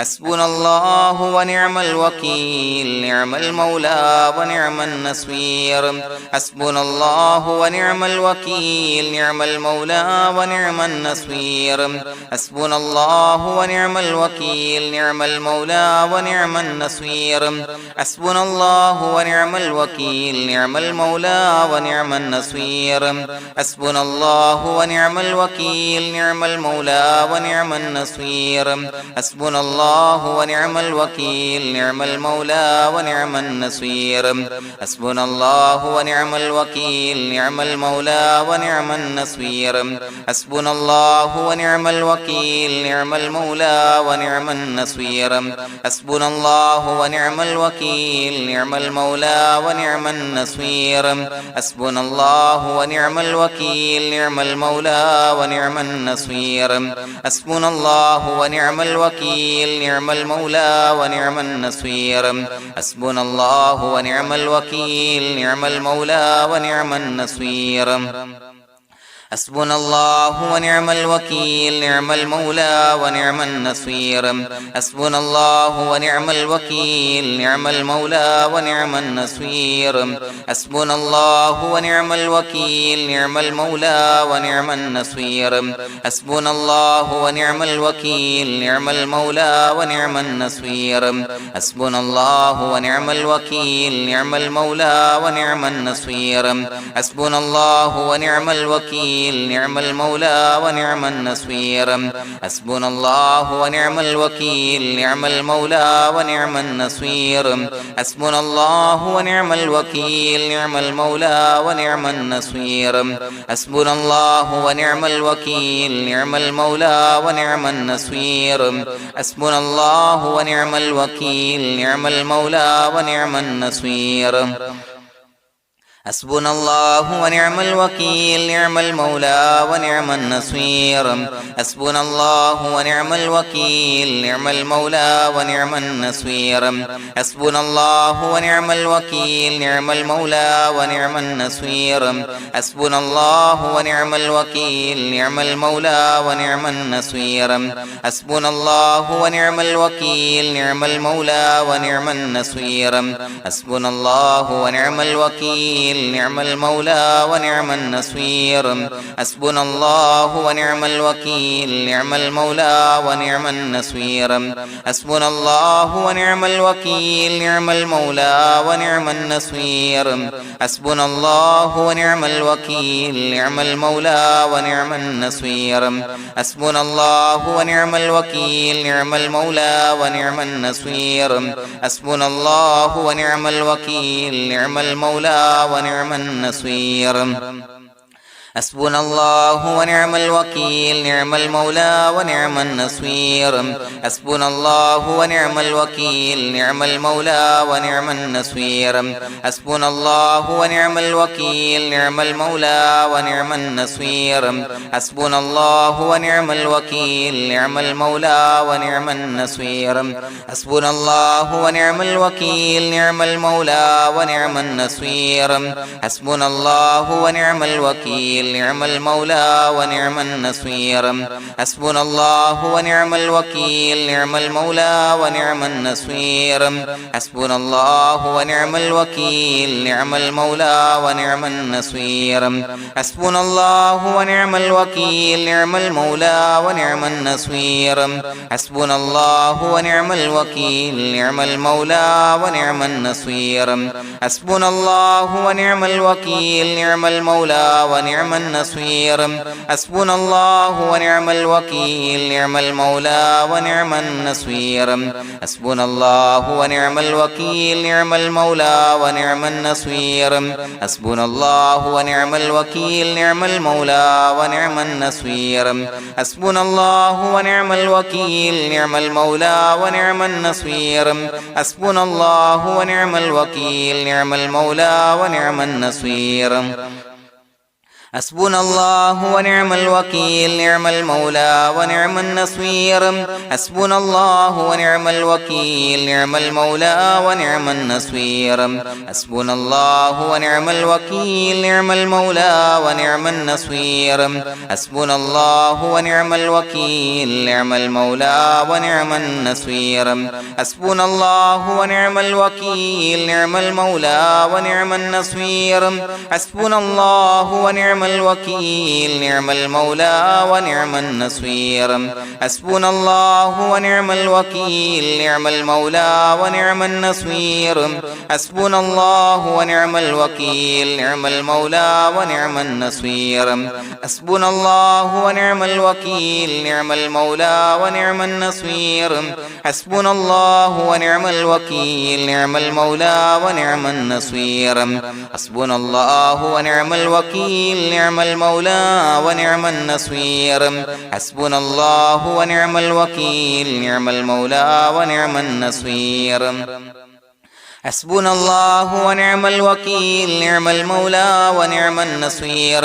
حسبنا الله ونعم الوكيل نعم المولى ونعم النصير حسبنا الله ونعم الوكيل نعم المولى ونعم النصير حسبنا الله ونعم الوكيل نعم المولى ونعم النصير حسبنا الله ونعم الوكيل نعم المولى ونعم النصير حسبنا الله ونعم الوكيل نعم المولى ونعم النصير حسبنا الله ونعم الوكيل نعم المولى ونعم النصير حسبنا الله ونعم الوكيل نعم المولى ونعم النصير حسبنا الله ونعم الوكيل نعم المولى ونعم النصير حسبنا الله ونعم الوكيل نعم المولى ونعم النصير حسبنا الله ونعم الوكيل نعم المولى ونعم النصير حسبنا الله ونعم الوكيل نعم المولى ونعم النصير حسبنا الله ونعم الوكيل نعم المولى ونعم النصير حسبنا الله ونعم الوكيل نعم المولى ونعم النصير حسبنا الله ونعم الوكيل نعم المولى ونعم النصير حسبنا الله ونعم الوكيل نعم المولى ونعم النصير حسبنا الله ونعم الوكيل نعم المولى ونعم النصير حسبنا الله ونعم الوكيل نعم المولى ونعم النصير حسبنا الله ونعم الوكيل نعم المولى ونعم النصير حسبنا الله ونعم الوكيل نعم المولى ونعم النصير حسبنا الله ونعم الوكيل نعم المولى ونعم النصير حسبنا الله ونعم الوكيل نعم المولى ونعم النصير حسبنا الله ونعم الوكيل نعم المولى ونعم النصير حسبنا الله ونعم الوكيل نعم المولى ونعم النصير حسبنا الله ونعم الوكيل نعم المولى ونعم النصير حسبنا الله ونعم الوكيل نعم المولى ونعم النصير حسبنا الله ونعم الوكيل نعم المولى ونعم النصير حسبنا الله ونعم الوكيل نعم المولى ونعم النصير حسبنا الله ونعم الوكيل نعم المولى ونعم النصير حسبنا الله ونعم الوكيل نعم المولى ونعم النصير حسبنا الله ونعم الوكيل نعم المولى ونعم النصير حسبنا الله ونعم الوكيل نعم المولى ونعم النصير حسبنا الله ونعم الوكيل نعم المولى ونعم النصير حسبنا الله ونعم الوكيل نعم المولى ونعم النصير حسبنا الله ونعم الوكيل نعم المولى ونعم النصير حسبنا الله ونعم الوكيل نعم المولى ونعم النصير حسبنا الله ونعم الوكيل نعم المولى ونعم النصير حسبنا الله ونعم الوكيل نعم المولى ونعم النصير حسبنا الله ونعم الوكيل نعم المولى ونعم النصير حسبنا الله ونعم الوكيل نعم المولى ونعم النصير حسبنا الله ونعم الوكيل نعم المولى ونعم النصير حسبنا الله ونعم الوكيل نعم المولى ونعم النصير حسبنا الله ونعم الوكيل نعم المولى ونعم النصير حسبنا الله ونعم الوكيل نعم المولى ونعم النصير حسبنا الله ونعم الوكيل نعم المولى ونعم النصير حسبنا الله ونعم الوكيل نعم المولى ونعم النصير حسبنا الله ونعم الوكيل نعم المولى ونعم النصير حسبنا الله ونعم الوكيل نعم المولى ونعم النصير حسبنا الله ونعم الوكيل نعم المولى ونعم النصير حسبنا الله ونعم الوكيل نعم المولى ونعم النصير حسبنا الله ونعم الوكيل نعم المولى ونعم النصير حسبنا الله ونعم الوكيل نعم المولى ونعم النصير حسبنا الله ونعم الوكيل نعم المولى ونعم النصير حسبنا الله ونعم الوكيل نعم المولى ونعم النصير حسبنا الله ونعم الوكيل نعم المولى ونعم النصير حسبنا الله ونعم الوكيل نعم المولى ونعم النصير حسبنا الله ونعم الوكيل نعم المولى ونعم النصير حسبنا الله ونعم الوكيل نعم المولى ونعم النصير حسبنا الله ونعم الوكيل نعم المولى ونعم النصير حسبنا الله ونعم الوكيل نعم المولى ونعم النصير حسبنا الله ونعم الوكيل نعم المولى ونعم النصير حسبنا الله ونعم الوكيل نعم المولى ونعم النصير حسبنا الله ونعم الوكيل نعم المولى ونعم النصير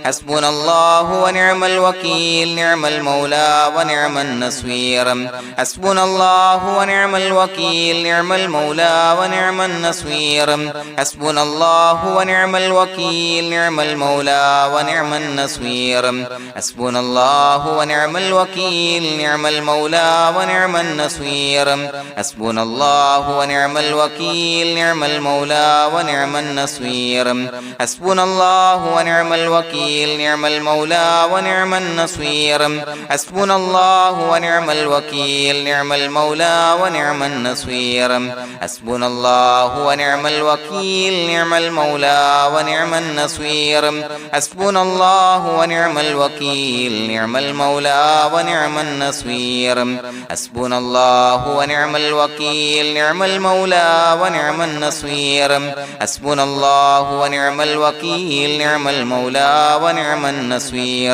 حسبنا الله ونعم الوكيل نعم المولى ونعم النصير حسبنا الله ونعم الوكيل نعم المولى ونعم النصير حسبنا الله ونعم الوكيل نعم المولى ونعم النصير حسبنا الله ونعم الوكيل نعم المولى ونعم النصير حسبنا الله ونعم الوكيل نعم المولى ونعم النصير حسبنا الله ونعم الوكيل نعم المولى ونعم النصير حسبنا الله ونعم الوكيل نعم المولى ونعم النصير حسبنا الله ونعم الوكيل نعم المولى ونعم النصير حسبنا الله ونعم الوكيل نعم المولى ونعم النصير حسبنا الله ونعم الوكيل نعم المولى ونعم النصير حسبنا الله ونعم الوكيل نعم المولى ونعم النصير حسبنا الله ونعم الوكيل نعم المولى ونعم النصير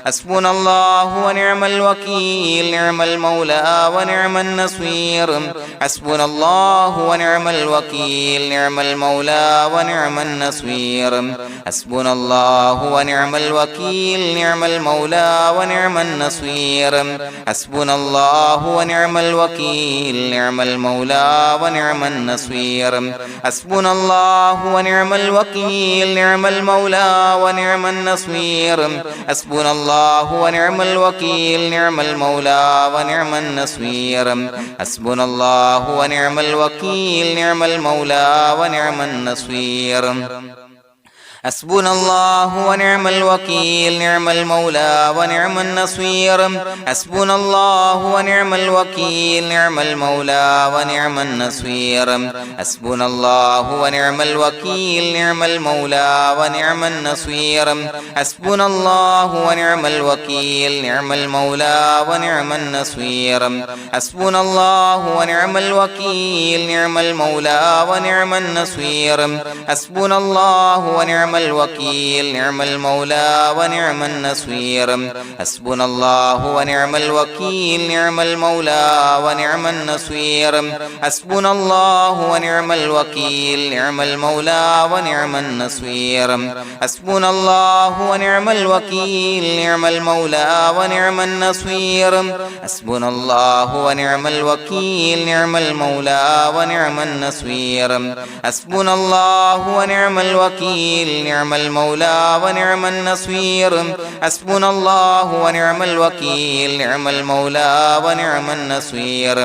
حسبنا الله ونعم الوكيل نعم المولى ونعم النصير حسبنا الله ونعم الوكيل نعم المولى ونعم النصير حسبنا الله ونعم الوكيل نعم المولى ونعم النصير حسبنا الله ونعم الوكيل نعم المولى ونعم النصير حسبنا الله ونعم الوكيل نعم المولى ونعم النصير حسبنا الله ونعم الوكيل نعم المولى ونعم النصير حسبنا الله ونعم الوكيل نعم المولى ونعم النصير حسبنا الله ونعم الوكيل نعم المولى ونعم النصير حسبنا الله ونعم الوكيل نعم المولى ونعم النصير حسبنا الله ونعم الوكيل نعم المولى ونعم النصير حسبنا الله ونعم الوكيل نعم المولى ونعم النصير حسبنا الله ونعم الوكيل نعم المولى ونعم النصير حسبنا الله ونعم الوكيل نعم المولى ونعم النصير حسبنا الله ونعم الوكيل نعم المولى ونعم النصير حسبنا الله ونعم الوكيل نعم المولى ونعم النصير حسبنا الله ونعم الوكيل نعم المولى ونعم النصير حسبنا الله ونعم الوكيل نعم المولى ونعم النصير حسبنا الله ونعم الوكيل نعم المولى ونعم النصير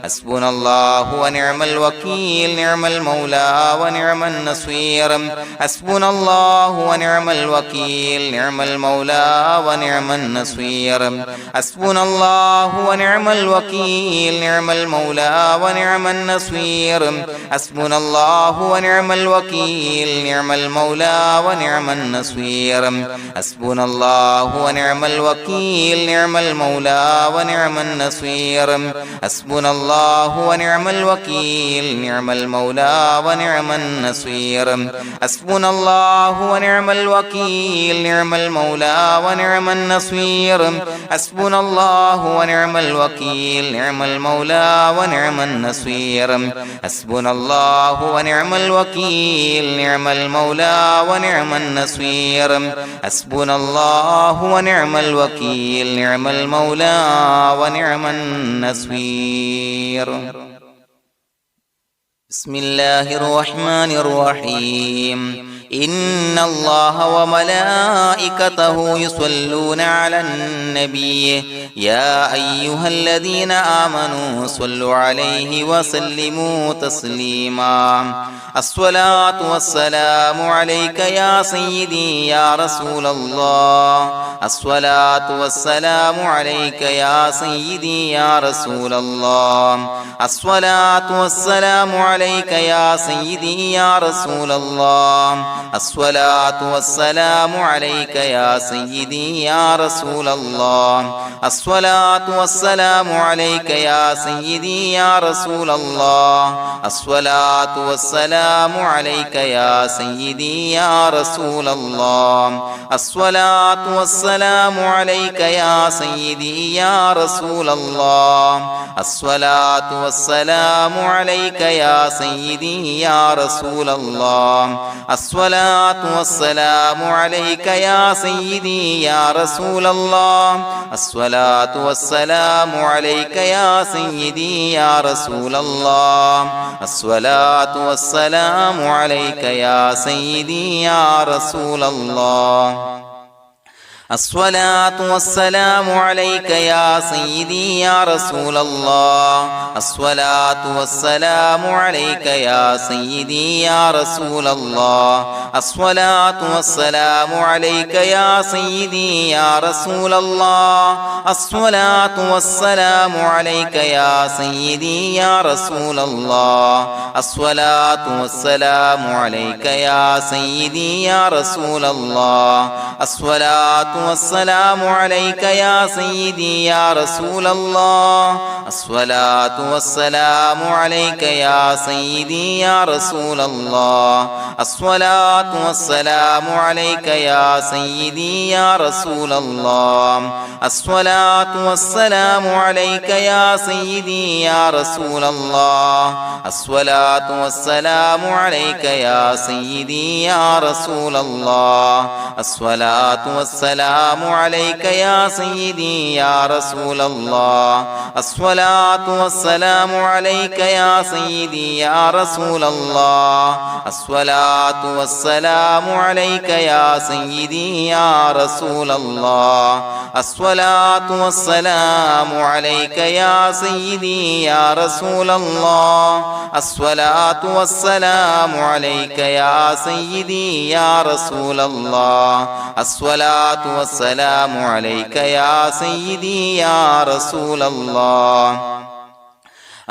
حسبنا الله ونعم الوكيل نعم المولى ونعم النصير حسبنا الله ونعم الوكيل نعم المولى ونعم النصير حسبنا الله ونعم الوكيل نعم المولى ونعم النصير حسبنا الله ونعم الوكيل نعم المولى ونعم النصير حسبنا الله ونعم الوكيل نعم المولى ونعم النصير حسبنا الله ونعم الوكيل نعم المولى ونعم النصير حسبنا الله ونعم الوكيل نعم المولى ونعم النصير حسبنا الله ونعم الوكيل نعم المولى ونعم النصير حسبنا الله ونعم الوكيل نعم المولى ونعم النصير حسبنا الله ونعم الوكيل نعم المولى ونعم النصير بسم الله الرحمن الرحيم إن الله وملائكته يصلون على النبي يا أيها الذين آمنوا صلوا عليه وسلموا تسليما الصلاة والسلام عليك يا سيدي يا رسول الله الصلاة والسلام عليك يا سيدي يا رسول الله الصلاة والسلام عليك يا سيدي يا رسول الله الصلاة والسلام عليك يا سيدي يا رسول الله الصلاة والسلام عليك يا سيدي يا رسول الله الصلاة والسلام عليك يا سيدي يا رسول الله الصلاة والسلام عليك يا سيدي يا رسول الله الصلاة والسلام عليك يا سيدي يا رسول الله الصلاة والسلام عليك يا سيدي يا رسول الله الصلاة والسلام عليك يا سيدي يا رسول الله الصلاة والسلام عليك يا سيدي يا رسول الله الصلاة والسلام عليك يا سيدي يا رسول الله الصلاة والسلام عليك يا سيدي يا رسول الله الصلاة والسلام عليك يا سيدي يا رسول الله الصلاة والسلام عليك يا سيدي يا رسول الله الصلاة والسلام عليك يا سيدي يا رسول الله الصلاة والسلام عليك يا سيدي يا رسول الله الصلاة والسلام عليك يا سيدي يا رسول الله الصلاة والسلام عليك يا سيدي يا رسول الله الصلاة والسلام عليك يا سيدي يا رسول الله الصلاة والسلام عليك يا سيدي يا رسول الله الصلاة والسلام عليك يا سيدي يا رسول الله الصلاة والسلام عليك يا سيدي يا رسول الله الصلاة والسلام عليك يا سيدي يا رسول الله الصلاة والسلام عليك يا سيدي يا رسول الله الصلاة والسلام عليك يا سيدي يا رسول الله الصلاة والسلام عليك يا سيدي يا رسول الله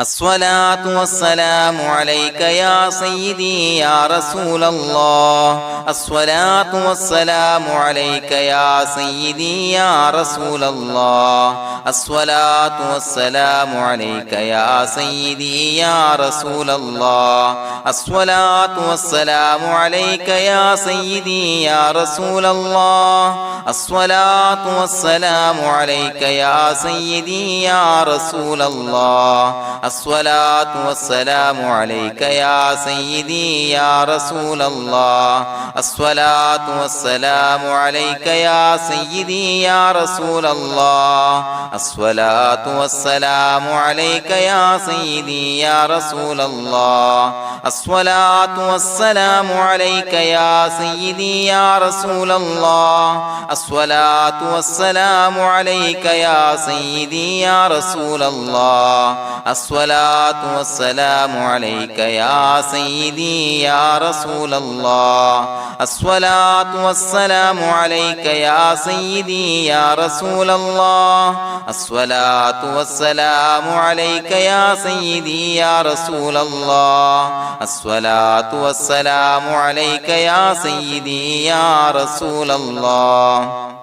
الصلاة والسلام عليك يا سيدي يا رسول الله الصلاة والسلام عليك يا سيدي يا رسول الله الصلاة والسلام عليك يا سيدي يا رسول الله الصلاة والسلام عليك يا سيدي يا رسول الله الصلاة والسلام عليك يا سيدي يا رسول الله الصلاة والسلام عليك يا سيدي يا رسول الله الصلاة والسلام عليك يا سيدي يا رسول الله الصلاة والسلام عليك يا سيدي يا رسول الله الصلاة والسلام عليك يا سيدي يا رسول الله الصلاة والسلام عليك يا سيدي يا رسول الله الصلاة والسلام عليك يا سيدي يا رسول الله الصلاة والسلام عليك يا سيدي يا رسول الله الصلاة والسلام عليك يا سيدي يا رسول الله الصلاة والسلام عليك يا سيدي يا رسول الله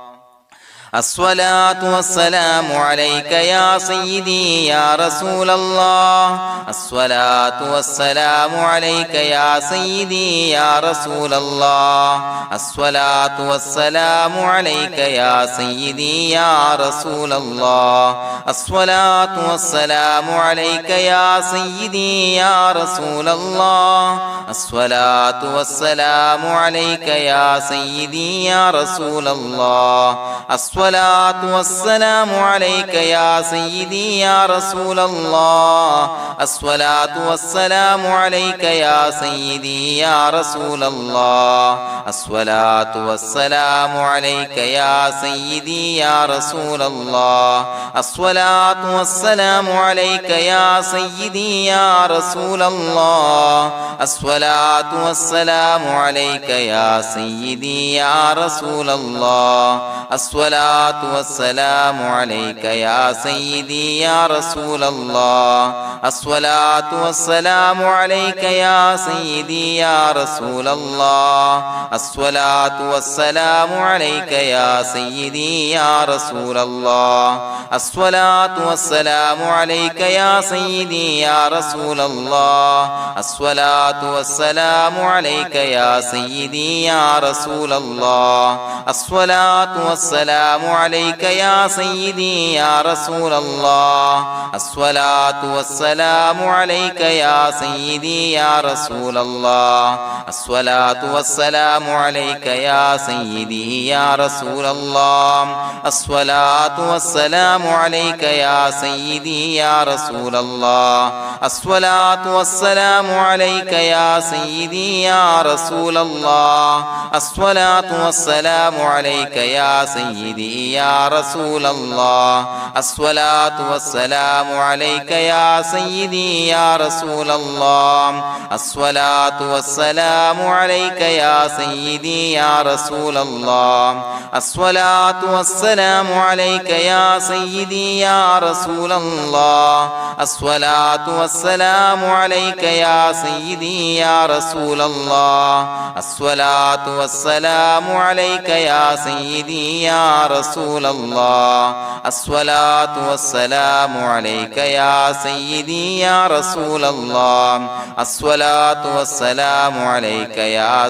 الصلاة والسلام عليك يا سيدي يا رسول الله الصلاة والسلام عليك يا سيدي يا رسول الله الصلاة والسلام عليك يا سيدي يا رسول الله الصلاة والسلام عليك يا سيدي يا رسول الله الصلاة والسلام عليك يا سيدي يا رسول الله الصلاة والسلام عليك يا سيدي يا رسول الله الصلاة والسلام عليك يا سيدي يا رسول الله الصلاة والسلام عليك يا سيدي يا رسول الله الصلاة والسلام عليك يا سيدي يا رسول الله الصلاة والسلام عليك يا سيدي يا رسول الله الصلاة والسلام عليك يا سيدي يا رسول الله الصلاة والسلام عليك يا سيدي يا رسول الله الصلاة والسلام عليك يا سيدي يا رسول الله الصلاة والسلام عليك يا سيدي يا رسول الله الصلاة والسلام عليك يا سيدي يا رسول الله الصلاة والسلام عليك يا سيدي يا رسول الله الصلاة والسلام عليك يا سيدي يا رسول الله الصلاة والسلام عليك يا سيدي يا رسول الله الصلاة والسلام عليك يا سيدي يا رسول الله الصلاة والسلام عليك يا سيدي يا رسول الله الصلاة والسلام عليك يا سيدي يا رسول الله الصلاة والسلام عليك يا سيدي يا رسول الله الصلاة والسلام عليك يا سيدي يا رسول الله الصلاة والسلام عليك يا سيدي يا رسول الله الصلاة والسلام عليك يا سيدي يا رسول الله الصلاة والسلام عليك يا سيدي يا رسول الله الصلاة والسلام عليك يا سيدي يا رسول الله الصلاة والسلام عليك يا سيدي يا رسول الله الصلاة والسلام عليك يا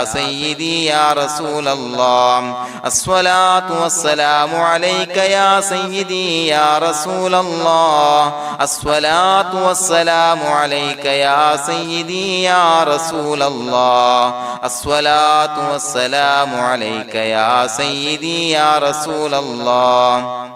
سيدي يا رسول الله الصلاة والسلام عليك يا سيدي يا رسول الله الصلاة والسلام عليك يا سيدي يا رسول الله الصلاة والسلام عليك يا سيدي يا رسول الله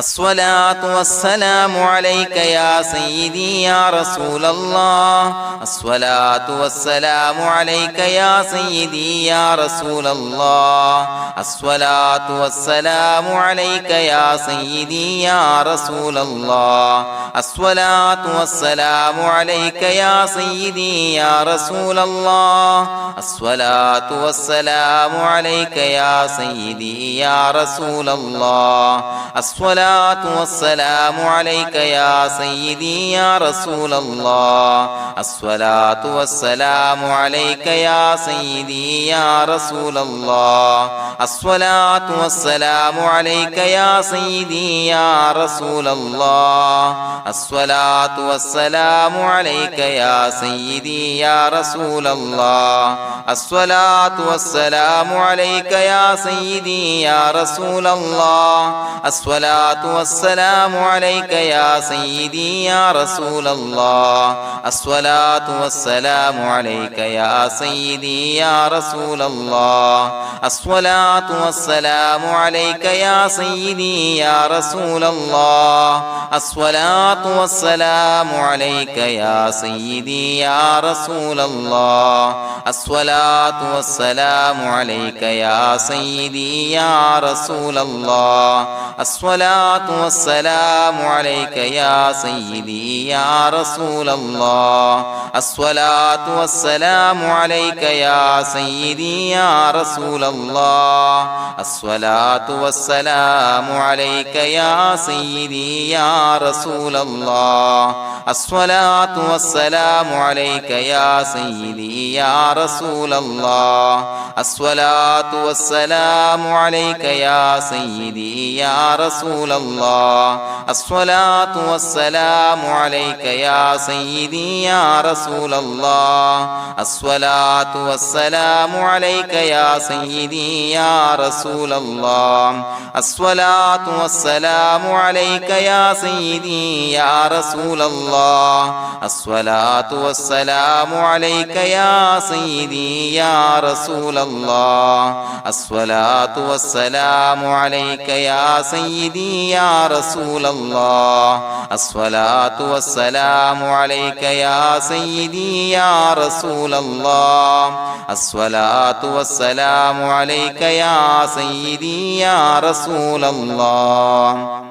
الصلاة والسلام عليك يا سيدي يا رسول الله الصلاة والسلام عليك يا سيدي يا رسول الله الصلاة والسلام عليك يا سيدي يا رسول الله الصلاة والسلام عليك يا سيدي يا رسول الله الصلاة والسلام عليك يا سيدي يا رسول الله الصلاة والسلام عليك يا سيدي يا رسول الله الصلاة والسلام عليك يا سيدي يا رسول الله الصلاة والسلام عليك يا سيدي يا رسول الله الصلاة والسلام عليك يا سيدي يا رسول الله الصلاة والسلام عليك يا سيدي يا رسول الله الصلاة والسلام عليك يا سيدي يا رسول الله الصلاة والسلام عليك يا سيدي يا رسول الله الصلاة والسلام عليك يا سيدي يا رسول الله الصلاة والسلام عليك يا سيدي يا رسول الله الصلاة والسلام عليك يا سيدي يا رسول الله الصلاة الصلاة والسلام عليك يا سيدي يا رسول الله الصلاة والسلام عليك يا سيدي يا رسول الله الصلاة والسلام عليك يا سيدي يا رسول الله الصلاة والسلام عليك يا سيدي يا رسول الله الصلاة والسلام عليك يا سيدي يا رسول الله الصلاة والسلام عليك يا سيدي يا رسول الله الصلاة والسلام عليك يا سيدي يا رسول الله الصلاة والسلام عليك يا سيدي يا رسول الله الصلاة والسلام عليك يا سيدي يا رسول الله الصلاة والسلام عليك يا سيدي يا رسول الله الصلاة والسلام عليك يا سيدي يا رسول الله الصلاة والسلام عليك يا سيدي يا رسول الله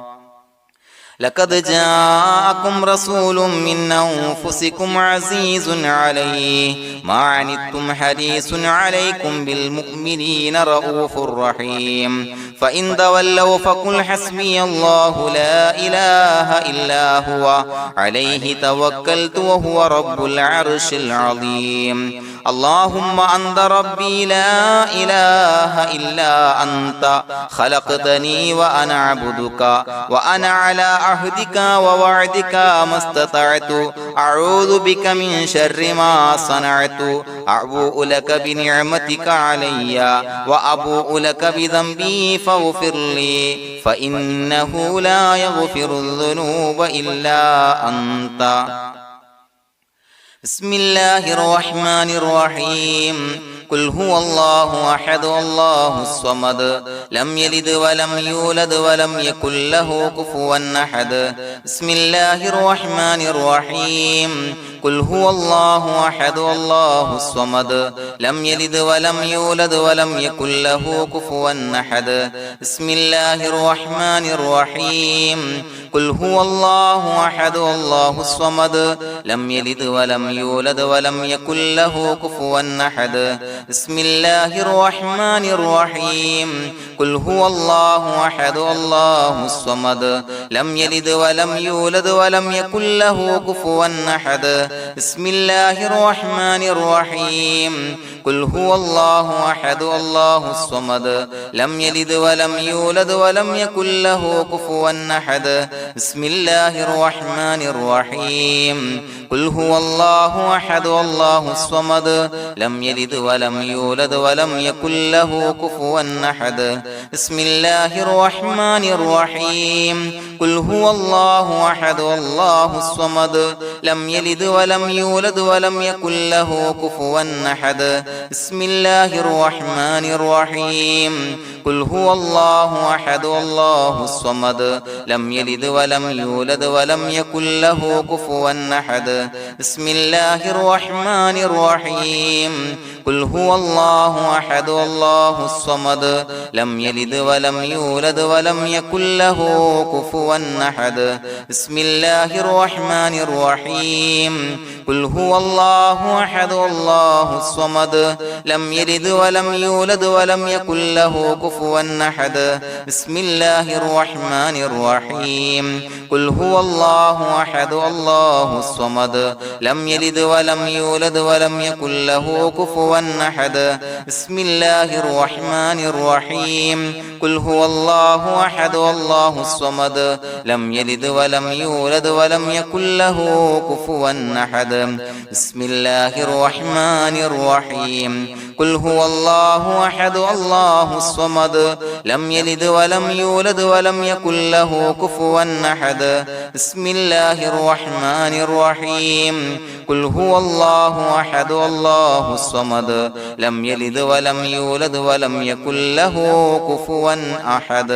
لقد جاءكم رسول من أنفسكم عزيز عليه ما عنتم حريص عليكم بالمؤمنين رؤوف رحيم فإن تولوا فقل حسبي الله لا إله إلا هو عليه توكلت وهو رب العرش العظيم اللهم أنت ربي لا إله إلا أنت خلقتني وأنا عبدك وأنا على عهدك ووعدك ما استطعت أعوذ بك من شر ما صنعت أبوء لك بنعمتك علي وأبوء لك بذنبي فاغفر لي فإنه لا يغفر الذنوب إلا أنت بسم الله الرحمن الرحيم قل هو الله أحد الله الصمد لم يلد ولم يولد ولم يكن له كفوا أحد بسم الله الرحمن الرحيم قل هو الله أحد الله الصمد لم يلد ولم يولد ولم يكن له كفوا أحد بسم الله الرحمن الرحيم قل هو الله أحد الله الصمد لم يلد ولم يولد ولم يكن له كفوا أحد بسم الله الرحمن الرحيم قل هو الله أحد الله الصمد لم يلد ولم يولد ولم يكن له كفوا أحد بسم الله الرحمن الرحيم قل هو الله أحد الله الصمد لم يلد ولم يولد ولم يكن له كفوا أحد بسم الله الرحمن الرحيم قل هو الله أحد الله الصمد لم يلد ولم يولد ولم يكن له كفوا أحد بسم الله الرحمن الرحيم قل هو الله أحد الله الصمد لم يلد ولم يولد ولم يكن له كفوا أحد بسم الله الرحمن الرحيم قل هو الله أحد الله الصمد لم يلد ولم يولد ولم يكن له كفوا أحد بسم الله الرحمن الرحيم قل هو الله أحد الله الصمد لم يلد ولم يولد ولم يكن له كفوا أحد بسم الله الرحمن الرحيم قل هو الله أحد الله الصمد لم يلد ولم يولد ولم يكن له كفوا أحد بسم الله الرحمن الرحيم قل هو الله أحد الله الصمد لم يلد ولم يولد ولم يكن له كفوا أحد بسم الله الرحمن الرحيم قل هو الله أحد الله الصمد لم يلد ولم يولد ولم يكن له كفوا أحد بسم الله الرحمن الرحيم قل هو الله أحد الله الصمد لم يلد ولم يولد ولم يكن له كفوا أحد بسم الله الرحمن الرحيم قل هو الله أحد الله الصمد لم يلد ولم يولد ولم يكن له كفوا أحد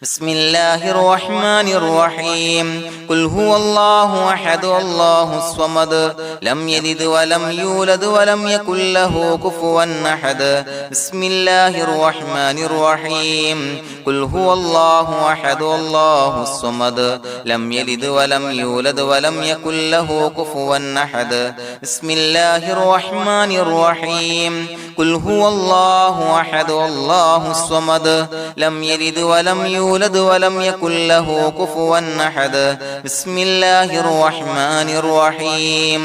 بسم الله الرحمن الرحيم قل هو الله أحد الله الصمد لم يلد ولم يولد ولم يكن له كفوا أحد بسم الله الرحمن الرحيم قل هو الله أحد الله الصمد لم يلد ولم يولد ولم يكن له كفوا أحد بسم الله الرحمن الرحيم قل هو الله أحد الله الصمد لم يلد ولم يولد ولم يكن له كفوا أحد بسم الله الرحمن الرحيم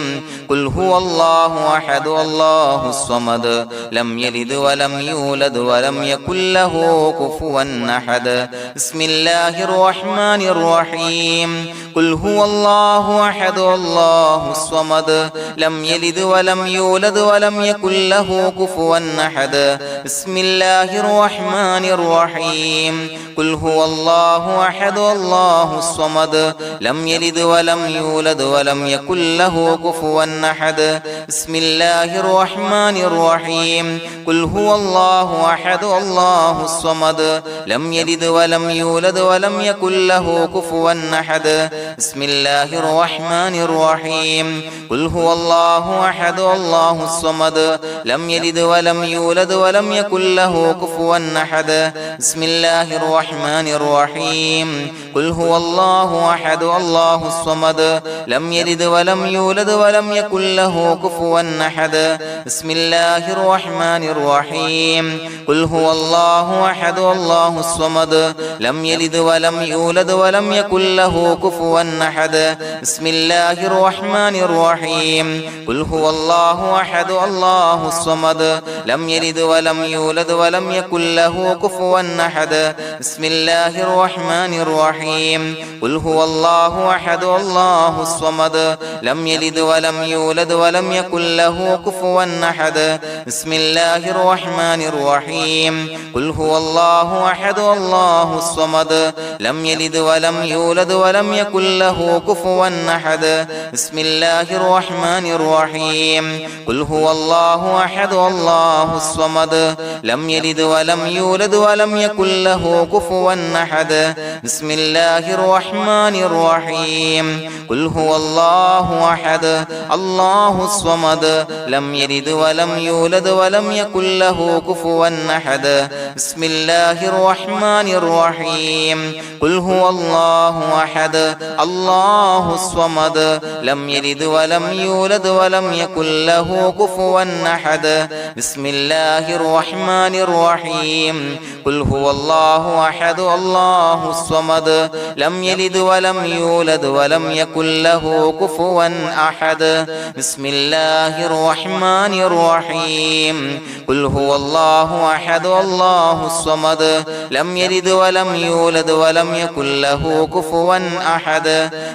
قل هو الله أحد الله الصمد لم يلد ولم يولد ولم يكن له كفوا أحد بسم الله الرحمن الرحيم قل هو الله أحد الله الصمد لم يلد ولم يولد ولم يكن له كفوا أحد بسم الله الرحمن الرحيم قل هو الله أحد الله الصمد لم يلد ولم يولد ولم يكن له كفوا أحد بسم الله الرحمن الرحيم قل هو الله أحد الله الصمد لم يلد ولم يولد ولم يكن له كفوا أحد بسم الله الرحمن الرحيم قل هو الله أحد الله الصمد لم يلد ولم يولد ولم يكن له كفوا أحد بسم الله الرحمن الرحيم قل هو الله أحد الله الصمد لم يلد ولم يولد ولم يكن له كفوا أحد بسم الله الرحمن الرحيم قل هو الله أحد الله الصمد لم يلد ولم يولد ولم يكن له كفوا أحد بسم الله الرحمن الرحيم قل هو الله أحد الله الصمد لم يلد ولم يولد ولم يكن له كفوا أحد بسم الله الرحمن الرحيم قل هو الله أحد الله الصمد لم يلد ولم يولد ولم يكن له كفوا أحد بسم الله الرحمن الرحيم قل هو الله أحد الله الصمد لم يلد ولم يولد ولم يكن له كفوا أحد بسم الله الرحمن الرحيم قل هو الله أحد الله الصمد لم يلد ولم يولد ولم يكن له كفوا أحد بسم الله الرحمن الرحيم قل هو الله أحد الله الصمد لم يلد ولم يولد ولم يكن له كفوا أحد بسم الله الرحمن الرحيم قل هو الله أحد الله الصمد لم يلد ولم يولد ولم يكن له كفوا أحد بسم الله الرحمن الرحيم قل هو الله أحد الله الصمد لم يلد ولم يولد ولم يكن له كفوا أحد بسم الله الرحمن الرحيم قل هو الله أحد الله الصمد لم يلد ولم يولد ولم يكن له كفوا أحد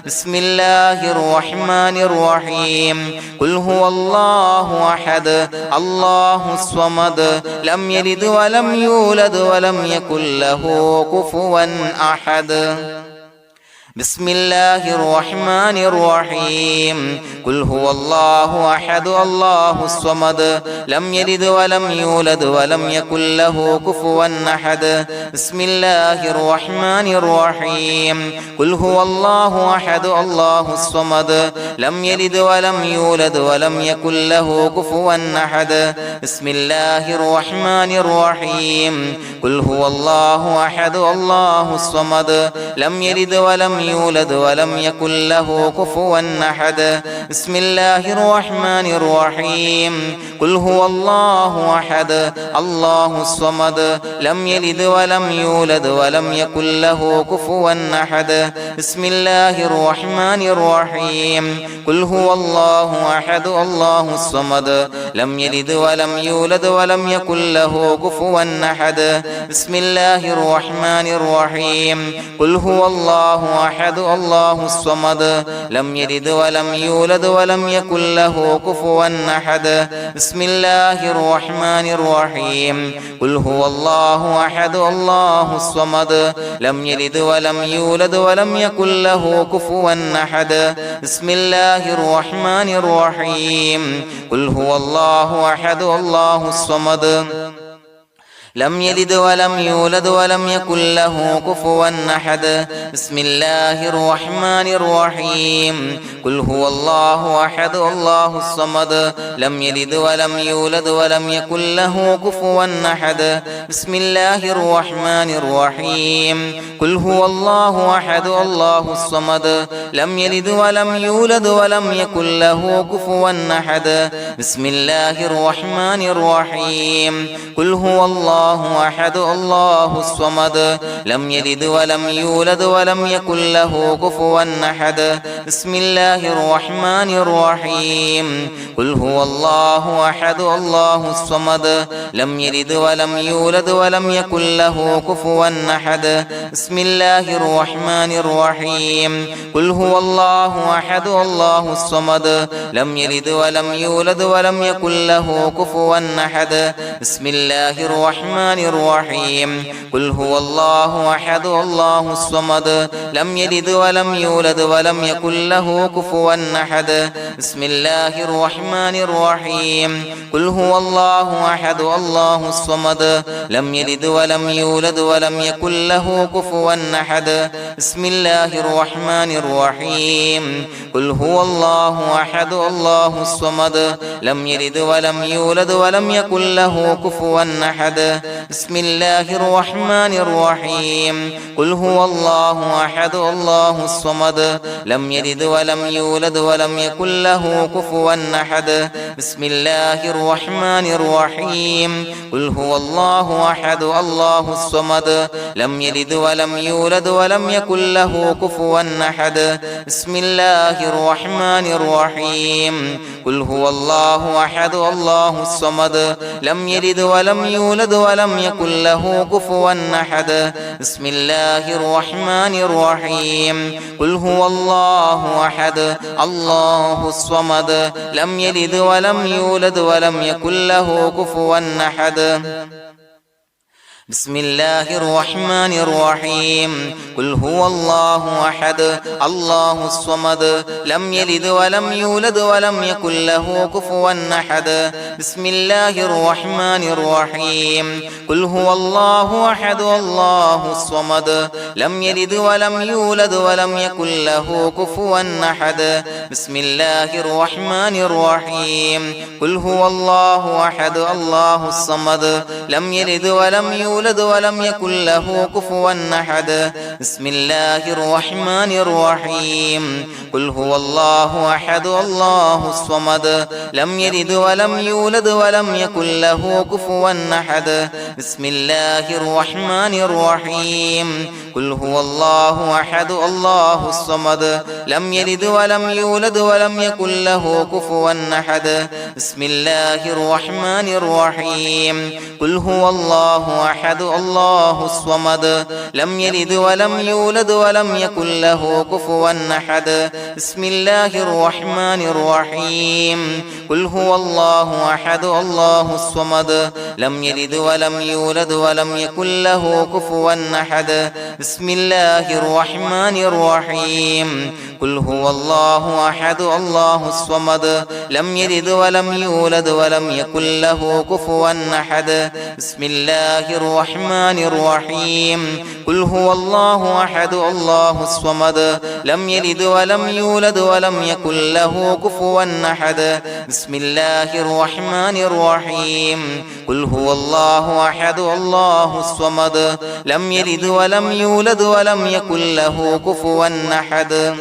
بسم الله الرحمن الرحيم قل هو الله أحد الله الصمد لم يلد ولم يولد ولم يكن له كفوا أحد بسم الله الرحمن الرحيم قل هو الله أحد الله الصمد لم يلد ولم يولد ولم يكن له كفوا أحد بسم الله الرحمن الرحيم قل هو الله أحد الله الصمد لم يلد ولم يولد ولم يكن له كفوا أحد بسم الله الرحمن الرحيم قل هو الله أحد الله الصمد لم يلد ولم يولد ولم يكن له كفوا أحد بسم الله الرحمن الرحيم قل هو الله أحد الله الصمد لم يلد ولم يولد ولم يكن له كفوا أحد بسم الله الرحمن الرحيم قل هو الله أحد الله الصمد لم يلد ولم يولد ولم يكن له كفوا أحد بسم الله الرحمن الرحيم قل هو الله أحد الله الصمد لم يلد ولم يولد ولم يكن له كفوا أحد بسم الله الرحمن الرحيم قل هو الله أحد الله الصمد لم يلد ولم يولد ولم يكن له كفوا أحد بسم الله الرحمن الرحيم قل هو الله أحد الله الصمد لم يلد ولم يولد ولم يكن له كفوا أحد بسم الله الرحمن الرحيم قل هو الله أحد الله الصمد لم يلد ولم يولد ولم يكن له كفوا أحد بسم الله الرحمن الرحيم قل هو الله أحد الله الصمد لم يلد ولم يولد ولم يكن له كفوا أحد بسم الله الرحمن الرحيم قل هو الله أحد الله الصمد لم يلد ولم يولد ولم يكن له كفوا أحد بسم الله الرحمن الرحيم قل هو الله أحد الله الصمد لم يلد ولم يولد ولم يكن له كفوا أحد بسم الله الرحمن الرحيم قل هو الله أحد الله الصمد لم يلد ولم يولد ولم يكن له كفوا أحد بسم الله الرحمن الرحيم قل هو الله أحد الله الصمد لم يلد ولم يولد ولم يكن له كفوا أحد بسم الله الرحمن الرحيم قل هو الله أحد الله الصمد لم يلد ولم يولد ولم يكن له كفوا أحد بسم الله الرحمن الرحيم قل هو الله أحد الله الصمد لم يلد ولم يولد ولم يكن له كفوا أحد بسم الله الرحمن الرحيم قل هو الله أحد الله الصمد لم يلد ولم يولد ولم يكن له كفوا أحد بسم الله الرحمن الرحيم قل هو الله أحد الله الصمد لم يلد ولم يولد ولم يكن له كفوا أحد بسم الله الرحمن الرحيم قل هو الله أحد الله الصمد لم يلد ولم يولد ولم يكن له كفوا أحد بسم الله الرحمن الرحيم قل هو الله أحد الله الصمد لم يلد ولم يولد ولم يكن له كفوا أحد بسم الله الرحمن الرحيم قل هو الله أحد الله الصمد لم يلد ولم يولد ولم يكن له كفوا أحد بسم الله الرحمن الرحيم قل هو الله أحد الله الصمد لم يلد ولم يولد ولم يكن له كفوا أحد بسم الله الرحمن الرحيم قل هو الله أحد الله الصمد لم يلد ولم يولد ولم يكن له كفوا أحد بسم الله الرحمن الرحيم قل هو الله أحد الله الصمد لم يلد ولم يولد ولم يكن له كفوا أحد بسم الله الرحمن الرحيم قل هو الله أحد الله الصمد لم يلد ولم يولد ولم يكن له كفوا أحد بسم الله الرحمن الرحيم قل هو الله أحد الله الصمد لم يلد ولم يولد ولم يكن له كفوا أحد بسم الله الرحمن الرحيم قل هو الله أحد الله الصمد لم يلد ولم يولد ولم يكن له كفوا أحد بسم الله الرحمن الرحيم قل هو الله أحد الله الصمد لم يلد ولم يولد ولم يكن له كفوا أحد بسم الله الرحمن الرحيم قل هو الله أحد الله الصمد لم يلد ولم يولد ولم يكن له كفوا أحد بسم الله الرحمن الرحيم قل هو الله أحد الله الصمد لم يلد ولم يولد ولم يكن له كفوا أحد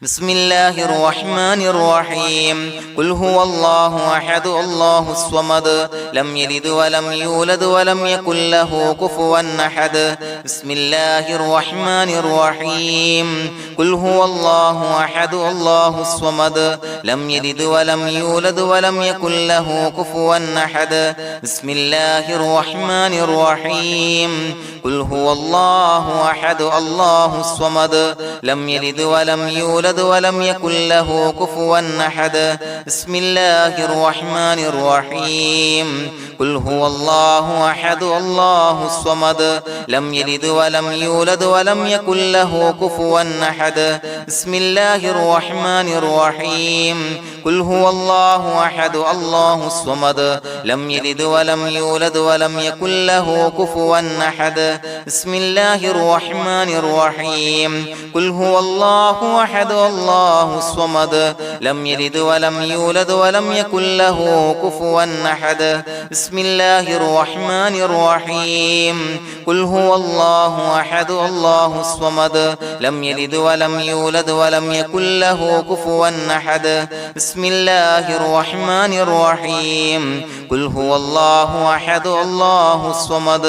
بسم الله الرحمن الرحيم قل هو الله أحد الله الصمد لم يلد ولم يولد ولم يكن له كفوا أحد بسم الله الرحمن الرحيم قل هو الله أحد الله الصمد لم يلد ولم يولد ولم يكن له كفوا أحد بسم الله الرحمن الرحيم قل هو الله أحد الله الصمد لم يلد ولم يولد يولد ولم يكن له كفوا أحد بسم الله الرحمن الرحيم قل هو الله أحد الله الصمد لم يلد ولم يولد ولم يكن له كفوا أحد بسم الله الرحمن الرحيم قل هو الله أحد الله الصمد لم يلد ولم يولد ولم يكن له كفوا أحد بسم الله الرحمن الرحيم قل هو الله أحد الله الصمد لم يلد ولم يولد ولم يكن له كفوا أحد بسم الله الرحمن الرحيم قل هو الله أحد الله الصمد لم يلد ولم يولد ولم يكن له كفوا أحد بسم الله الرحمن الرحيم قل هو الله أحد الله الصمد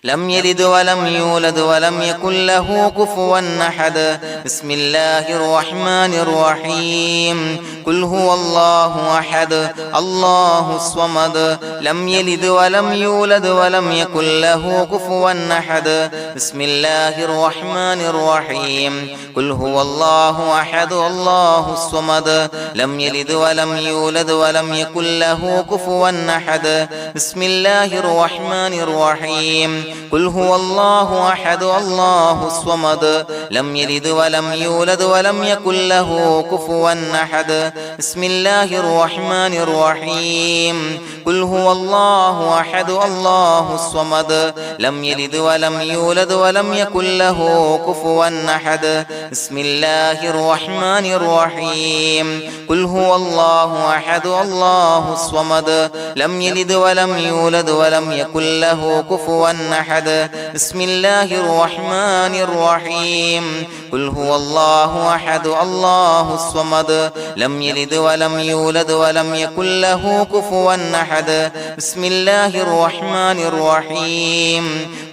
لم يلد ولم يولد ولم يكن له كفوا أحد بسم الله الرحمن الرحيم قل هو الله أحد الله الصمد لم يلد ولم يولد ولم يكن له كفوا أحد بسم الله الرحمن الرحيم قل هو الله أحد الله الصمد لم يلد ولم يولد ولم يكن له كفوا أحد بسم الله الرحمن الرحيم قل هو الله أحد الله الصمد لم يلد ولم يولد ولم يكن له كفوا أحد بسم الله الرحمن الرحيم قل هو الله أحد الله الصمد لم يلد ولم يولد ولم يكن له كفوا أحد بسم الله الرحمن الرحيم قل هو الله أحد الله الصمد لم يلد ولم يولد ولم يكن له كفوا أحد بسم الله الرحمن الرحيم قل هو الله أحد الله الصمد لم يلد ولم يولد ولم يكن له كفوا أحد بسم الله الرحمن الرحيم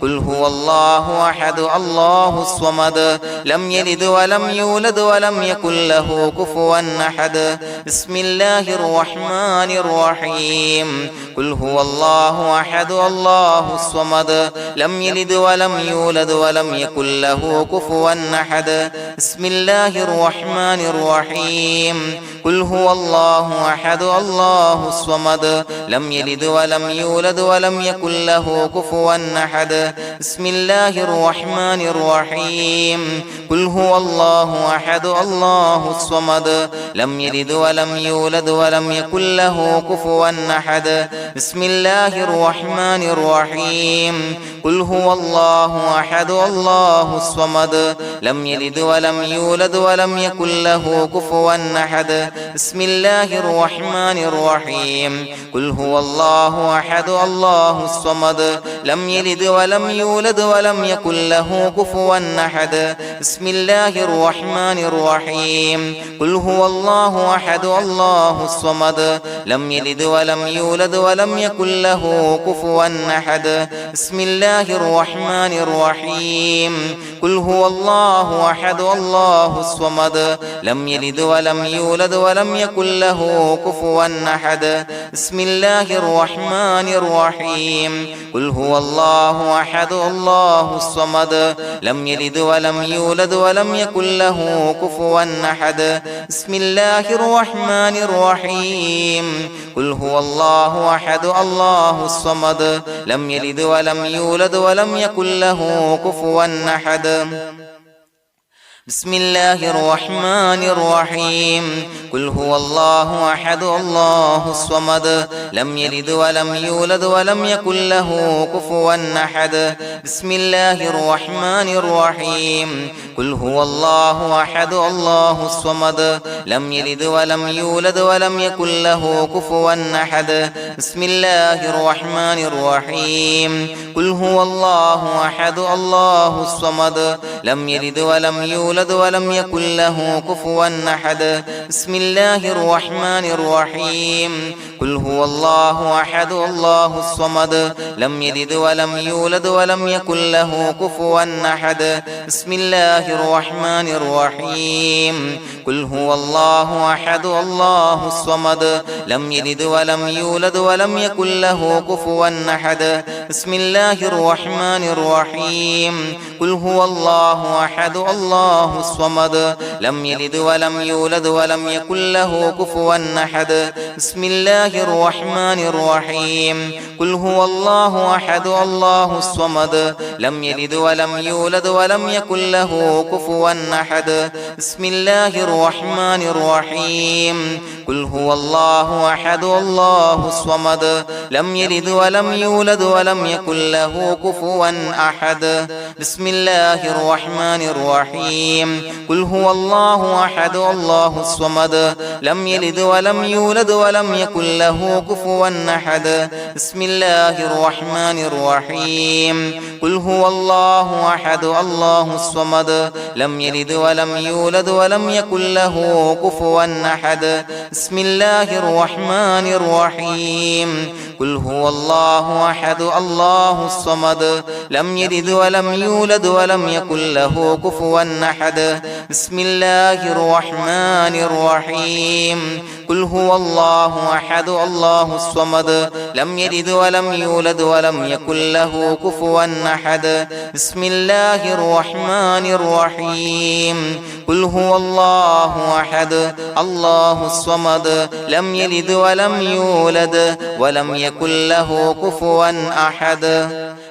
قل هو الله أحد الله الصمد لم يلد ولم يولد ولم يكن له كفوا أحد بسم الله الرحمن الرحيم قل هو الله أحد الله الصمد لم يلد ولم يولد ولم يكن له كفوا أحد بسم الله الرحمن الرحيم قل هو الله أحد الله الصمد لم يلد ولم يولد ولم يكن له كفوا أحد بسم الله الرحمن الرحيم قل هو الله أحد الله الصمد لم يلد ولم يولد ولم يكن له كفوا أحد بسم الله الرحمن الرحيم قل هو الله أحد الله الصمد لم يلد ولم يولد ولم يكن له كفوا أحد بسم الله الرحمن الرحيم قل هو الله أحد الله الصمد لم يلد ولم يولد ولم يكن له كفوا أحد بسم الله الرحمن الرحيم قل هو الله أحد الله الصمد لم يلد ولم يولد ولم يكن له كفوا أحد بسم الله الرحمن الرحيم قل هو الله أحد الله الصمد لم يلد ولم يولد ولم يكن له كفوا أحد بسم الله الرحمن الرحيم قل هو الله أحد الله الصمد لم يلد ولم يولد ولم يكن له كفوا أحد بسم الله الرحمن الرحيم قل هو الله أحد الله الصمد لم يلد ولم يولد ولم يكن له كفوا أحد بسم الله الرحمن الرحيم قل هو الله أحد الله الصمد لم يلد ولم يولد ولم يكن له كفوا أحد بسم الله الرحمن الرحيم قل هو الله أحد الله الصمد لم يلد ولم يولد ولم يكن له كفوا أحد بسم الله الرحمن الرحيم قل هو الله أحد الله الصمد لم يلد ولم يولد ولم يكن له كفوا أحد بسم الله الرحمن الرحيم قل هو الله أحد الله الصمد لم يلد ولم يولد ولم يكن له كفوا أحد بسم الله الرحمن الرحيم قل هو الله أحد الله الصمد لم يلد ولم يولد ولم يكن له كفوا أحد بسم الله الرحمن الرحيم قل هو الله الله أحد الله الصمد لم يلد ولم يولد ولم يكن له كفوا أحد بسم الله الرحمن الرحيم قل هو الله أحد الله الصمد لم يلد ولم يولد ولم يكن له كفوا أحد بسم الله الرحمن الرحيم قل هو الله أحد الله الصمد لم يلد ولم يولد ولم يكن له كفوا أحد بسم الله الرحمن الرحيم قل هو الله أحد الله الصمد لم يلد ولم يولد ولم يكن له كفوا أحد بسم الله الرحمن الرحيم قل هو الله أحد الله الصمد لم يلد ولم يولد ولم يكن له كفوا أحد بسم الله الرحمن الرحيم قل هو الله أحد الله الصمد لم يلد ولم يولد ولم يكن له كفوا أحد بسم الله الرحمن الرحيم قل هو الله أحد الله الصمد لم يلد ولم يولد ولم يكن له كفوا أحد بسم الله الرحمن الرحيم قل هو الله أحد الله الصمد لم يلد ولم يولد ولم يكن له كفوا أحد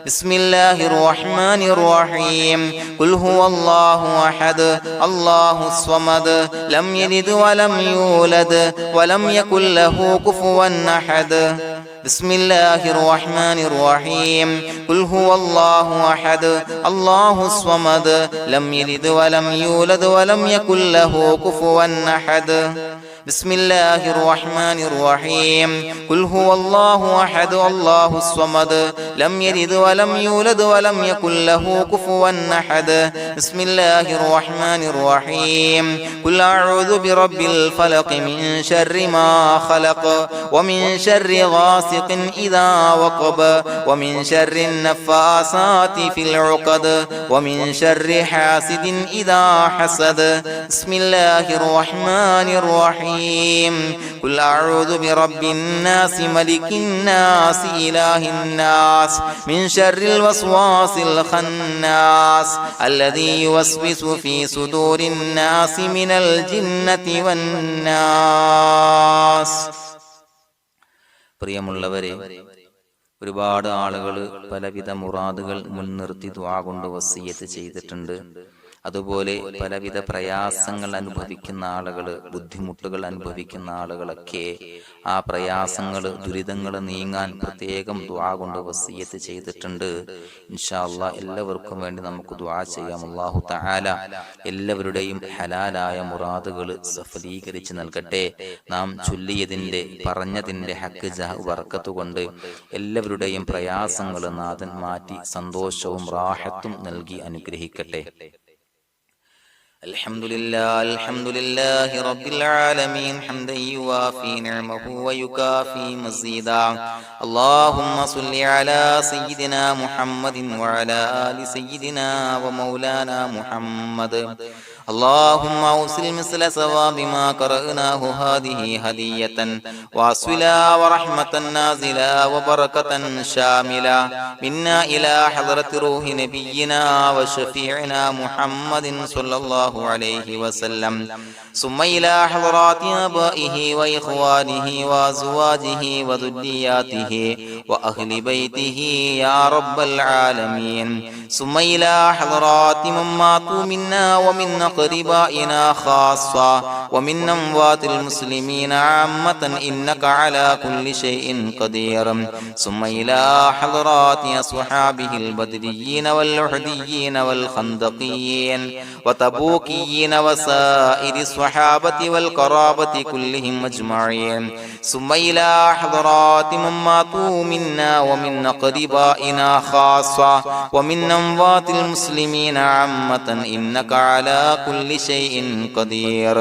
بسم الله الرحمن الرحيم قل هو الله أحد الله الصمد لم يلد ولم يولد ولم يكن له كفوا أحد بسم الله الرحمن الرحيم قل هو الله أحد الله الصمد لم يلد ولم يولد ولم يكن له كفوا أحد بسم الله الرحمن الرحيم قل هو الله أحد الله الصمد لم يلد ولم يولد ولم يكن له كفوا أحد بسم الله الرحمن الرحيم قل أعوذ برب الفلق من شر ما خلق ومن شر غاسق إذا وقب ومن شر النفاثات في العقد ومن شر حاسد إذا حسد بسم الله الرحمن الرحيم قل أعوذ برب الناس ملك الناس إله الناس من شر الوسواس الخناس الذي يوسوس في صدور الناس من الجنة والناس. പ്രിയമുള്ളവരെ, ഒരുപാട് ആളുകൾ പലവിധ മുറാദുകൾ മുൻനിർത്തി ദുആ കൊണ്ട് വസിയ്യത്ത് ചെയ്തിട്ടുണ്ട്. അതുപോലെ പലവിധ പ്രയാസങ്ങൾ അനുഭവിക്കുന്ന ആളുകൾ, ബുദ്ധിമുട്ടുകൾ അനുഭവിക്കുന്ന ആളുകളൊക്കെ ആ പ്രയാസങ്ങൾ, ദുരിതങ്ങൾ നീങ്ങാൻ പ്രത്യേകം ദുആ കൊണ്ട് വസിയ്യത്ത് ചെയ്തിട്ടുണ്ട്. ഇൻഷാ അല്ലാഹ് എല്ലാവർക്കും വേണ്ടി നമുക്ക് ദുആ ചെയ്യാം. അല്ലാഹു തആല എല്ലാവരുടെയും ഹലാലായ മുറാദുകൾ സഫലീകരിച്ച് നൽകട്ടെ. നാം ചൊല്ലിയതിന്റെ, പറഞ്ഞതിന്റെ ഹക്ക് ജാഹ് ബർക്കത്ത് കൊണ്ട് എല്ലാവരുടെയും പ്രയാസങ്ങൾ നാഥൻ മാറ്റി സന്തോഷവും റാഹത്തും നൽകി അനുഗ്രഹിക്കട്ടെ. الحمد لله رب العالمين حمدا يوافي نعمه ويكافي مزيدا. اللهم صل على سيدنا محمد وعلى آل سيدنا ومولانا محمد. اللهم أوصل مثل ثواب ما قرأناه هذه هدية واصلا ورحمة نازلا وبركة شاملة منا إلى حضرة روح نبينا وشفيعنا محمد صلى الله عليه وسلم، ثم إلى حضرات آبائه وإخوانه وأزواجه وذرياته وأهل بيته يا رب العالمين، ثم إلى حضرات من ماتوا منا ومن أقربائنا خاصة ومن أموات المسلمين عامة إنك على كل شيء قدير، ثم إلى حضرات أصحابه البدريين والأحديين والخندقيين وتبوكيين وسائر الصحابة والقرابة كلهم أجمعين، ثم إلى حضرات من ماتوا منا ومن أقربائنا خاصة ومن أموات المسلمين عامة إنك على كل شيء قدير.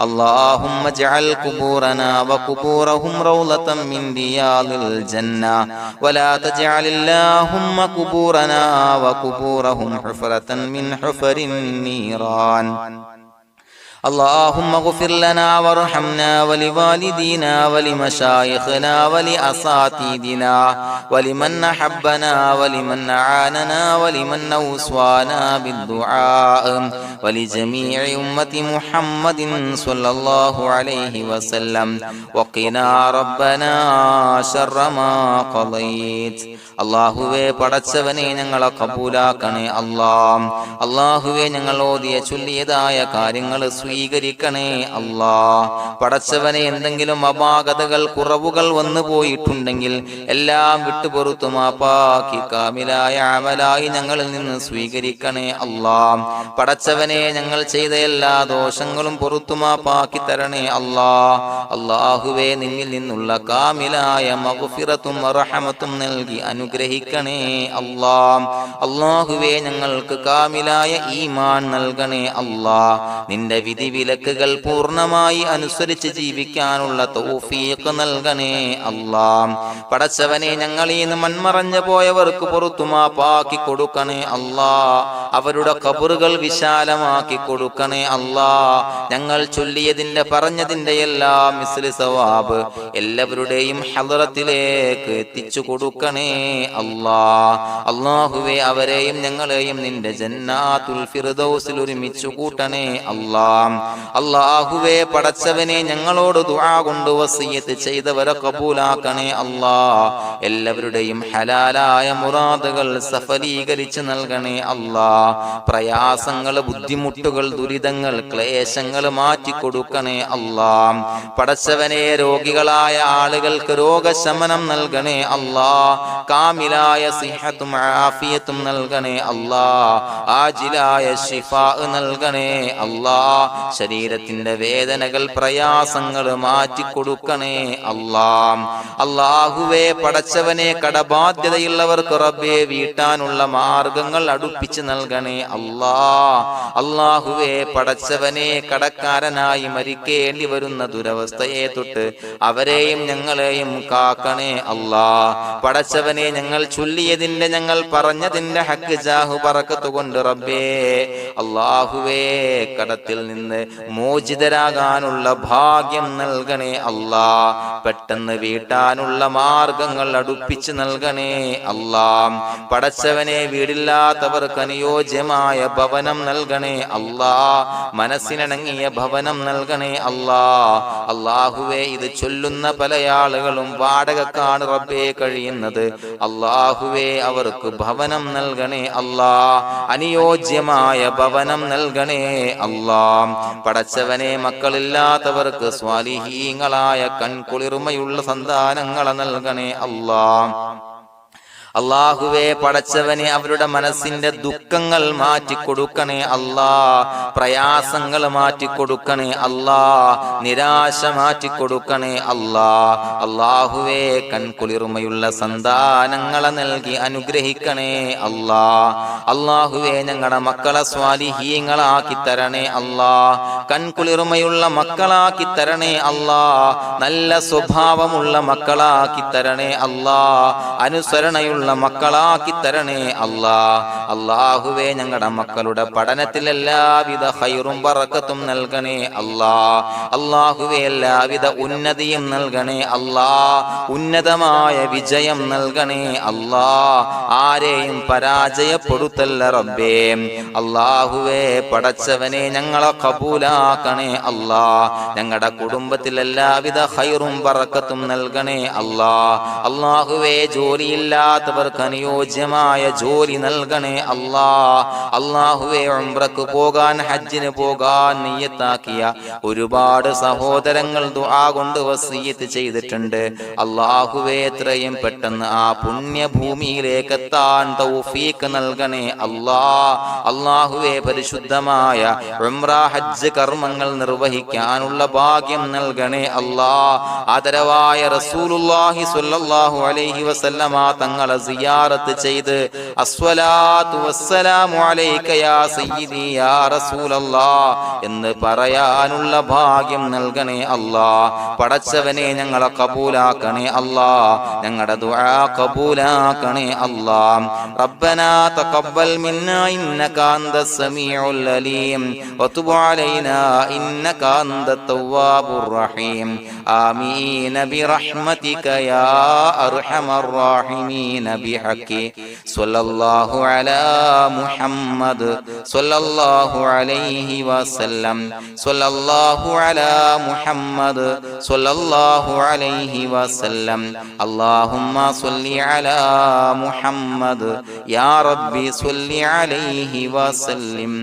اللهم اجعل قبورنا وقبورهم روضة من رياض الجنة، ولا تجعل اللهم قبورنا وقبورهم حفرة من حفر النيران. اللهم اغفر لنا وارحمنا ولوالدينا ولمشايخنا ولأساتذتنا ولمن أحبنا ولمن أعاننا ولمن أوصانا بالدعاء ولجميع أمة محمد صلى الله عليه وسلم وقنا ربنا شر ما قضيت. അള്ളാഹുവേ പടച്ചവനെ ഞങ്ങളെ കബൂലാക്കണേ അല്ലാഹ്. അള്ളാഹുവേ ഞങ്ങൾ ഓതിയ ചൊല്ലിയതായ കാര്യങ്ങൾ സ്വീകരിക്കണേ അല്ലാഹ്. പടച്ചവനെ എന്തെങ്കിലും അപാകതകൾ കുറവുകൾ വന്നു പോയിട്ടുണ്ടെങ്കിൽ എല്ലാം വിട്ടുപൊറുത്തു മാപ്പാക്കി കാമിലായ അമലായി ഞങ്ങളിൽ നിന്ന് സ്വീകരിക്കണേ അല്ലാഹ്. പടച്ചവനെ ഞങ്ങൾ ചെയ്ത എല്ലാ ദോഷങ്ങളും പൊറുത്തു മാപ്പാക്കി തരണേ അല്ലാഹ്. അള്ളാഹുവേ നിന്നിൽ നിന്നുള്ള കാമിലായ മഗ്ഫിറത്തും റഹമത്തും നൽകി അനുഗ്രഹിക്കണേ അല്ലാഹ്. അല്ലാഹുവേ ഞങ്ങൾക്ക് കാമിലായ ഈമാൻ നൽകണേ അല്ലാഹ്. നിന്റെ വിധി വിലക്കുകൾ പൂർണ്ണമായി അനുസരിച്ച് ജീവിക്കാനുള്ള തൗഫീഖ് നൽകണേ അല്ലാഹ്. പടച്ചവനെ ഞങ്ങളിൽ നിന്ന് മൺമറഞ്ഞു പോയവർക്ക് പുറത്തു മാപ്പാക്കി കൊടുക്കണേ അല്ലാഹ്. അവരുടെ ഖബറുകൾ വിശാലമാക്കി കൊടുക്കണേ അല്ലാഹ്. ഞങ്ങൾ ചൊല്ലിയതിന്റെ പറഞ്ഞതിന്റെ എല്ലാം മിസ്ലി സവാബ് എല്ലാവരുടെയും ഹളറത്തിലേക്ക് എത്തിച്ചു കൊടുക്കണേ അല്ലാഹ്. അല്ലാഹുവേ അവരെയും ഞങ്ങളെയും നിന്റെ ജന്നാത്തുൽ ഫിർദൗസിൽ ഒരുമിച്ചു കൂട്ടണേ അല്ലാഹ്. അല്ലാഹുവേ പടച്ചവനെ ഞങ്ങളോട് ദുആ കൊണ്ട് വസിയത്ത് ചെയ്തവരെ കബൂലാക്കണേ അല്ലാഹ്. എല്ലാവരുടെയും ഹലാലായ മുറാദുകൾ സഫലീകരിച്ച് നൽകണേ അല്ലാഹ്. പ്രയാസങ്ങൾ, ബുദ്ധിമുട്ടുകൾ, ദുരിതങ്ങൾ, ക്ലേശങ്ങൾ മാറ്റിക്കൊടുക്കണേ അല്ലാഹ്. പടച്ചവനെ രോഗികളായ ആളുകൾക്ക് രോഗശമനം നൽകണേ അല്ലാഹ്. കാമിലായ സിഹത്തും ആഫിയത്തും നൽകണേ അല്ലാഹ്. ആജിലായ ശിഫാ നൽകണേ അല്ലാഹ്. ശരീരത്തിന്റെ വേദനകൾ, പ്രയാസങ്ങൾ മാറ്റിക്കൊടുക്കണേ അല്ലാഹ്. അല്ലാഹുവേ പടച്ചവനെ കടബാധ്യതയുള്ളവർക്ക് റബ്ബേ വീട്ടാനുള്ള മാർഗങ്ങൾ അടുപ്പിച്ച് നൽകണേ അല്ലാഹ്. അല്ലാഹുവേ പടച്ചവനെ കടക്കാരനായി മരിക്കേണ്ടി വരുന്ന ദുരവസ്ഥയെ തൊട്ട് അവരെയും ഞങ്ങളെയും കാക്കണേ അല്ലാഹ്. പടച്ചവനെ ഞങ്ങൾ ചൊല്ലിയതിന്റെ, ഞങ്ങൾ പറഞ്ഞതിന്റെ ഹക്ക് ജാഹു ബറക്കത്ത് കൊണ്ട് റബ്ബേ അല്ലാഹുവേ കടത്തിൽ നിന്ന് മോചിതരാകാനുള്ള ഭാഗ്യം നൽകണേ അല്ലാഹ്. പെട്ടെന്ന് വീട്ടാനുള്ള മാർഗങ്ങൾ അടുപ്പിച്ച് നൽകണേ അല്ലാഹ്. പടച്ചവനെ വീടില്ലാത്തവർക്ക് അനുയോജ്യമായ ഭവനം നൽകണേ അല്ലാഹ്. മനസ്സിനിണങ്ങിയ ഭവനം നൽകണേ അല്ലാഹ്. അല്ലാഹുവേ ഇത് ചൊല്ലുന്ന പല ആളുകളും വാടകക്കാണ് റബ്ബേ കഴിയുന്നത്. അല്ലാഹുവേ അവർക്ക് ഭവനം നൽകണേ അല്ലാഹ്. അനുയോജ്യമായ ഭവനം നൽകണേ അല്ലാഹ്. പടച്ചവനെ മക്കളില്ലാത്തവർക്ക് സ്വാലിഹീങ്ങളായ കൺകുളിർമയുള്ള സന്താനങ്ങളെ നൽകണേ അല്ലാഹ്. അല്ലാഹുവേ പടച്ചവനെ അവരുടെ മനസ്സിന്റെ ദുഃഖങ്ങൾ മാറ്റിക്കൊടുക്കണേ അല്ലാഹ്. പ്രയാസങ്ങൾ മാറ്റിക്കൊടുക്കണേ അല്ലാഹ്. നിരാശ മാറ്റിക്കൊടുക്കണേ അല്ലാഹ്. അല്ലാഹുവേ കൺകുളിർമയുള്ള സന്താനങ്ങളെ നൽകി അനുഗ്രഹിക്കണേ അല്ലാഹ്. അല്ലാഹുവേ ഞങ്ങളുടെ മക്കളെ സ്വാലിഹീങ്ങളാക്കി തരണേ അല്ലാഹ്. കൺകുളിർമയുള്ള മക്കളാക്കി തരണേ അല്ലാഹ്. നല്ല സ്വഭാവമുള്ള മക്കളാക്കി തരണേ അല്ലാഹ്. അനുസരണയുള്ള മക്കളാക്കി തരണേ അല്ലാഹ്. അല്ലാഹുവേ ഞങ്ങളുടെ മക്കളുടെ പഠനത്തിൽ എല്ലാവിധ ഖൈറും ബറക്കത്തും നൽകണേ അല്ലാഹ്. അല്ലാഹുവേ എല്ലാവിധ ഉന്നതിയും നൽകണേ അല്ലാഹ്. ഉന്നതമായ വിജയം നൽകണേ അല്ലാഹ്. ആരെയും പരാജയപ്പെടുത്തല്ല റബ്ബേ. അല്ലാഹുവേ പടച്ചവനെ ഞങ്ങളെ കബൂലാക്കണേ അല്ലാഹ്. ഞങ്ങളുടെ കുടുംബത്തിൽ എല്ലാവിധ ഖൈറും ബറക്കത്തും നൽകണേ അല്ലാഹ്. അല്ലാഹുവേ ജോലിയില്ലാത്ത അനുയോജ്യമായ ജോലി നൽകണേ അല്ലാഹ്. അല്ലാഹുവേ ഉംറക്ക് പോകാൻ, ഹജ്ജിന് പോകാൻ നിയ്യത്താക്കിയ ഒരുപാട് സഹോദരങ്ങൾ ദുആ കൊണ്ട് വസിയത്ത് ചെയ്തിട്ടുണ്ട്. അല്ലാഹുവേ എത്രയും പെട്ടെന്ന് ആ പുണ്യഭൂമിയിലേക്ക് എത്താൻ തൗഫീഖ് നൽകണേ അല്ലാഹ്. അല്ലാഹുവേ പരിശുദ്ധമായ ഉംറ ഹജ്ജ് കർമ്മങ്ങൾ നിർവഹിക്കാനുള്ള ഭാഗ്യം നൽകണേ അല്ലാഹ്. ആദരവായ റസൂലുള്ളാഹി സ്വല്ലല്ലാഹു അലൈഹി വസല്ലമ തങ്ങളെ സിയാറത്ത് ചെയ്ത് അസ്സലാത്തു വസ്സലാമു അലൈക യാ സയ്യിദി യാ റസൂലല്ലാഹ് എന്ന് പറയാനുള്ള ഭാഗ്യം നൽകണേ അല്ലാഹ്. പടച്ചവനെ ഞങ്ങളെ കബൂലാക്കണേ അല്ലാഹ്, ഞങ്ങളുടെ ദുആ കബൂലാക്കണേ അല്ലാഹ്. റബ്ബനാ തഖബ്ബൽ മിന്നാ ഇന്നക അന്തസ് സമീഉൽ അലീം വതുബ് അലൈനാ ഇന്നക അന്തത് തവ്വാബുർ റഹീം. ആമീൻ ബിറഹ്മതിക യാ അർഹമർ റഹീമീൻ ബിഹഖി സ്വല്ലല്ലാഹു അലാ മുഹമ്മദ് സ്വല്ലല്ലാഹു അലൈഹി വസല്ലം സ്വല്ലല്ലാഹു അലാ മുഹമ്മദ് സ്വല്ലല്ലാഹു അലൈഹി വസല്ലം. അല്ലാഹുമ്മ സ്വല്ലി അലാ മുഹമ്മദ് യാ റബ്ബി സ്വല്ലി അലൈഹി വസല്ലം.